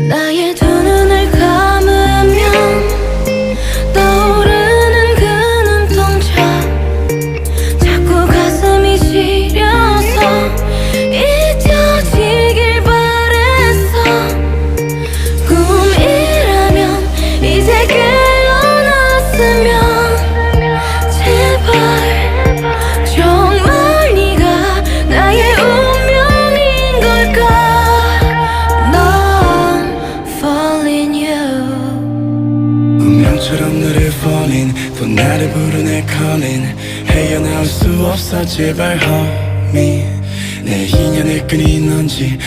나의 두 눈을 감으면 떠오르는 그 눈동자, 자꾸 가슴이 시려서 잊혀지길 바랬어. 꿈이라면 이제 깨어났으면 제발 정말 네가 나의 운명인 걸까. 넌 falling you. 운명처럼 너를 falling, 또 나를 부르네 calling. 헤어나올 수 없어 제발 homie. 내 인연을 끊인 넌지